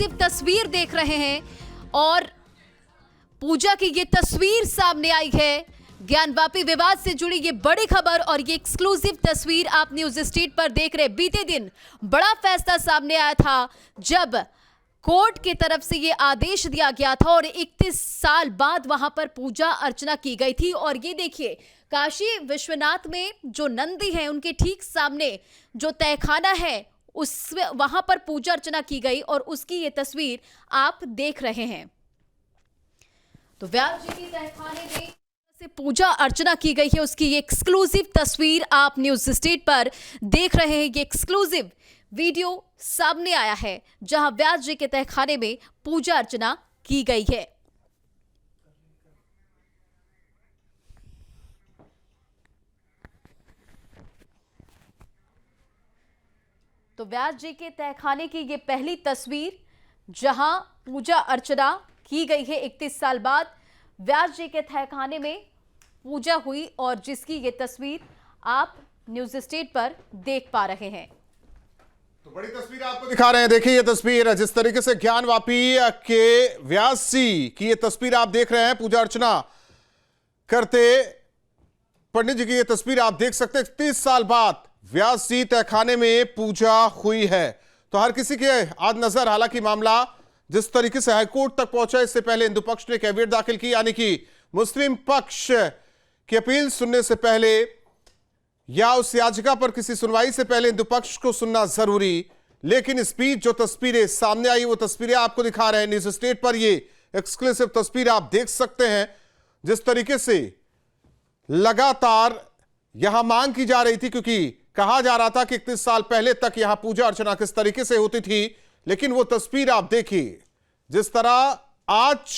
Exclusive तस्वीर देख रहे हैं और पूजा की ये तस्वीर सामने आई है। ज्ञानवापी विवाद से जुड़ी ये बड़ी खबर और ये एक्सक्लूसिव तस्वीर आप न्यूज स्ट्रीट पर देख रहे। बीते दिन बड़ा फैसला सामने आया था जब कोर्ट की तरफ से ये आदेश दिया गया था और 31 साल बाद वहां पर पूजा अर्चना की गई थी। और ये देखिए, काशी विश्वनाथ में जो नंदी हैं उनके ठीक सामने जो तहखाना है उस वहां पर पूजा अर्चना की गई और उसकी ये तस्वीर आप देख रहे हैं। तो व्यास जी की तहखाने में से पूजा अर्चना की गई है, उसकी ये एक्सक्लूसिव तस्वीर आप न्यूज स्ट्रीट पर देख रहे हैं। ये एक्सक्लूसिव वीडियो सामने आया है जहां व्यास जी के तहखाने में पूजा अर्चना की गई है। तो व्यास जी के तहखाने की ये पहली तस्वीर जहां पूजा अर्चना की गई है। 31 साल बाद व्यास जी के तहखाने में पूजा हुई और जिसकी ये तस्वीर आप न्यूज स्ट्रीट पर देख पा रहे हैं। तो बड़ी तस्वीर आपको दिखा रहे हैं। देखिए ये तस्वीर, जिस तरीके से ज्ञानवापी के व्यास जी की ये तस्वीर आप देख रहे हैं, पूजा अर्चना करते पंडित जी की ये तस्वीर आप देख सकते हैं। 31 साल बाद व्यास जी तहखाने में पूजा हुई है। तो हर किसी के आज नजर, हालांकि मामला जिस तरीके से हाईकोर्ट तक पहुंचा, इससे पहले हिंदू पक्ष ने कैविएट दाखिल की, यानी कि मुस्लिम पक्ष की अपील सुनने से पहले या उस याचिका पर किसी सुनवाई से पहले हिंदू पक्ष को सुनना जरूरी। लेकिन इस बीच जो तस्वीरें सामने आई वो तस्वीरें आपको दिखा रहे हैं न्यूज स्ट्रीट पर। ये एक्सक्लूसिव तस्वीर आप देख सकते हैं। जिस तरीके से लगातार यहां मांग की जा रही थी, क्योंकि कहा जा रहा था कि 31 साल पहले तक यहां पूजा अर्चना किस तरीके से होती थी। लेकिन वो तस्वीर आप देखिए, जिस तरह आज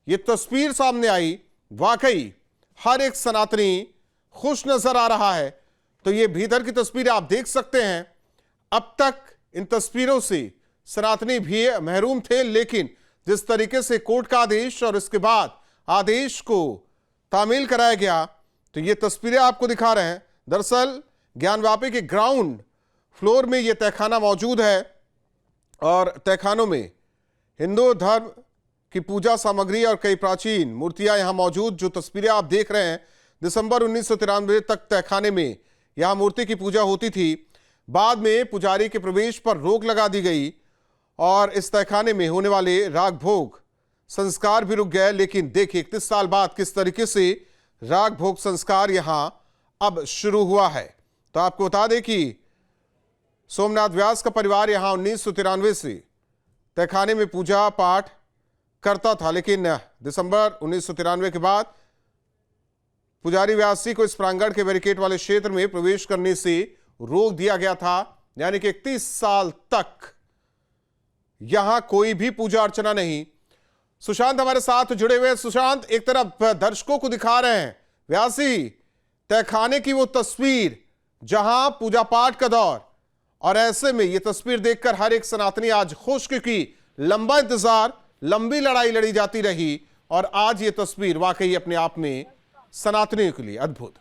ये तस्वीर सामने आई, वाकई हर एक सनातनी खुश नजर आ रहा है। तो ये भीतर की तस्वीर आप देख सकते हैं। अब तक इन तस्वीरों से सनातनी भी महरूम थे, लेकिन जिस तरीके से कोर्ट का आदेश और इसके बाद आदेश को तामील कराया गया, तो ये तस्वीरें आपको दिखा रहे हैं। दरअसल ज्ञानवापी के ग्राउंड फ्लोर में ये तहखाना मौजूद है और तहखानों में हिंदू धर्म की पूजा सामग्री और कई प्राचीन मूर्तियां यहां मौजूद। जो तस्वीरें आप देख रहे हैं, दिसंबर 1993 तक तहखाने में यहां मूर्ति की पूजा होती थी। बाद में पुजारी के प्रवेश पर रोक लगा दी गई और इस तहखाने में होने वाले राग भोग संस्कार भी रुक गए। लेकिन देखिए 31 साल बाद किस तरीके से राग भोग संस्कार यहां अब शुरू हुआ है। तो आपको बता दें कि सोमनाथ व्यास का परिवार यहां 1993 से तहखाने में पूजा पाठ करता था, लेकिन दिसंबर 1993 के बाद पुजारी व्यास जी को इस प्रांगण के बैरिकेड वाले क्षेत्र में प्रवेश करने से रोक दिया गया था। यानी कि 31 साल तक यहां कोई भी पूजा अर्चना नहीं। सुशांत हमारे साथ जुड़े हुए हैं। सुशांत, एक तरफ दर्शकों को दिखा रहे हैं व्यास जी तहखाने की वो तस्वीर जहां पूजा पाठ का दौर, और ऐसे में ये तस्वीर देखकर हर एक सनातनी आज खुश, क्योंकि लंबा इंतजार, लंबी लड़ाई लड़ी जाती रही और आज ये तस्वीर वाकई अपने आप में सनातनियों के लिए अद्भुत।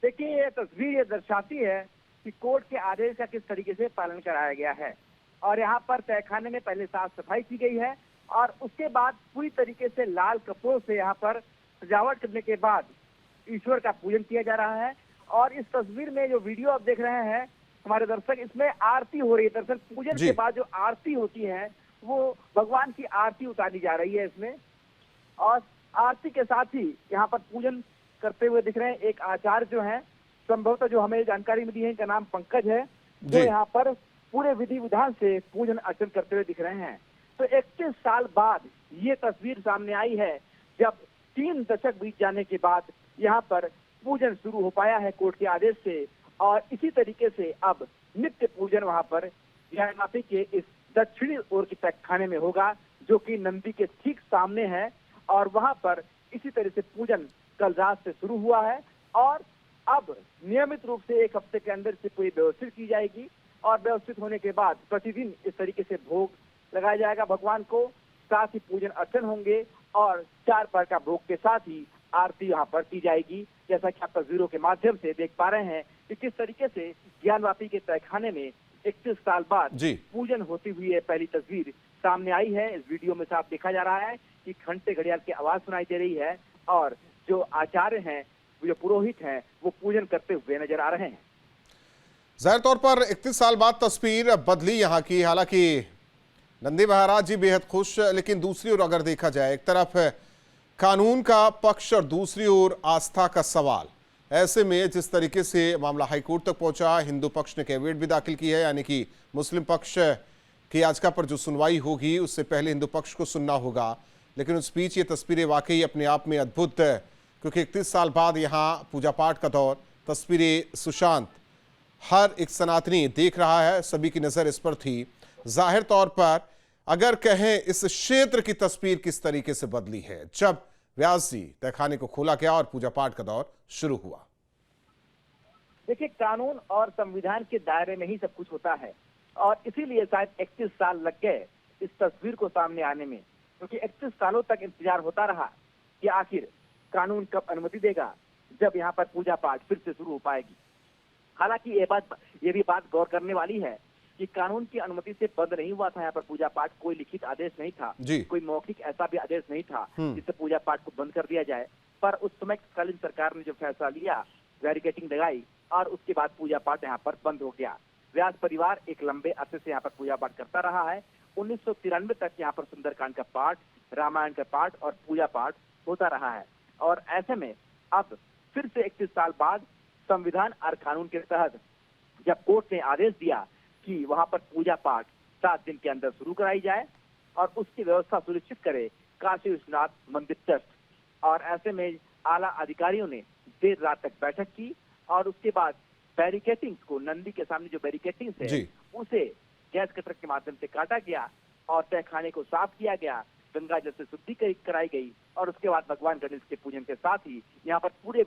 देखिए ये तस्वीर ये दर्शाती है कि कोर्ट के आदेश का किस तरीके से पालन कराया गया है। और यहाँ पर तहखाने में पहले साफ सफाई की गई है और उसके बाद पूरी तरीके से लाल कपड़ों से यहाँ पर सजावट करने के बाद ईश्वर का पूजन किया जा रहा है। और इस तस्वीर में जो वीडियो आप देख रहे हैं हमारे दर्शक, इसमें आरती हो रही है। दरअसल पूजन के बाद जो आरती होती है वो भगवान की आरती उतारी जा रही है इसमें। और आरती के साथ ही यहाँ पर पूजन करते हुए दिख रहे हैं एक आचार्य जो हैं, संभवतः जो हमें जानकारी मिली है इनका नाम पंकज है, जो यहाँ पर पूरे विधि विधान से पूजन अर्चन करते हुए दिख रहे हैं। तो 31 साल बाद ये तस्वीर सामने आई है, जब 3 दशक बीत जाने के बाद यहाँ पर पूजन शुरू हो पाया है कोर्ट के आदेश से। और इसी तरीके से अब नित्य पूजन वहाँ पर ज्ञानवापी के इस दक्षिणी ओर की तहखाने में होगा, जो कि नंदी के ठीक सामने है। और वहां पर इसी तरह से पूजन कल रात से शुरू हुआ है और अब नियमित रूप से 1 हफ्ते के अंदर से पूरी व्यवस्थित की जाएगी। और व्यवस्थित होने के बाद प्रतिदिन इस तरीके से भोग लगाया जाएगा भगवान को, साथ ही पूजन अर्चन होंगे और 4 प्रहर का भोग के साथ ही आरती यहाँ पर की जाएगी। जैसा कि आप तस्वीरों के माध्यम से देख पा रहे हैं कि किस तरीके से ज्ञानवापी के तहखाने में 31 साल बाद जी। पूजन होती हुई ये पहली तस्वीर सामने आई है। इस वीडियो में साफ देखा जा रहा है कि घंटे घड़ियाल की आवाज सुनाई दे रही है और जो आचार्य हैं, जो पुरोहित हैं, वो पूजन करते हुए नजर आ रहे हैं। जाहिर तौर पर 31 साल बाद तस्वीर बदली यहाँ की। हालांकि नंदी महाराज जी बेहद खुश, लेकिन दूसरी ओर अगर देखा जाए, एक तरफ कानून का पक्ष और दूसरी ओर आस्था का सवाल। ऐसे में जिस तरीके से मामला हाईकोर्ट तक पहुंचा, हिंदू पक्ष ने कैविएट भी दाखिल की है, यानी कि मुस्लिम पक्ष की याचिका पर जो सुनवाई होगी उससे पहले हिंदू पक्ष को सुनना होगा। लेकिन उस बीच ये तस्वीरें वाकई अपने आप में अद्भुत, क्योंकि 31 साल बाद यहाँ पूजा पाठ का दौर, तस्वीरें सुशांत, हर एक सनातनी देख रहा है, सभी की नजर इस पर थी। जाहिर तौर पर अगर कहें इस क्षेत्र की तस्वीर किस तरीके से बदली है जब व्यास जी तहखाने को खोला गया और पूजा पाठ का दौर शुरू हुआ। देखिए, कानून और संविधान के दायरे में ही सब कुछ होता है और इसीलिए शायद 31 साल लग गए इस तस्वीर को सामने आने में, क्योंकि 31 सालों तक इंतजार होता रहा कि आखिर कानून कब अनुमति देगा जब यहाँ पर पूजा पाठ फिर से शुरू हो पाएगी। हालांकि ये भी बात गौर करने वाली है कि कानून की अनुमति से बंद नहीं हुआ था यहाँ पर पूजा पाठ। कोई लिखित आदेश नहीं था, कोई मौखिक ऐसा भी आदेश नहीं था जिससे पूजा पाठ को बंद कर दिया जाए। पर उस समय तत्कालीन सरकार ने जो फैसला लिया, बैरिकेडिंग लगाई और उसके बाद पूजा पाठ यहाँ पर बंद हो गया। व्यास परिवार एक लंबे अरसे से यहाँ पर पूजा पाठ करता रहा है। 1993 तक यहाँ पर सुंदरकांड का पाठ, रामायण का पाठ और पूजा पाठ होता रहा है। और ऐसे में अब फिर से 31 साल बाद संविधान और कानून के तहत जब कोर्ट ने आदेश दिया कि वहां पर पूजा पाठ 7 दिन के अंदर शुरू कराई जाए और उसकी व्यवस्था सुनिश्चित करे काशी विश्वनाथ मंदिर ट्रस्ट, और ऐसे में आला अधिकारियों ने देर रात तक बैठक की और उसके बाद बैरिकेटिंग को, नंदी के सामने जो बैरिकेटिंग है उसे गैस कटर के माध्यम से काटा गया और तहखाने को साफ किया गया, गंगा जल से शुद्धि कराई गई और उसके बाद भगवान गणेश के पूजन के साथ ही यहाँ पर पूरे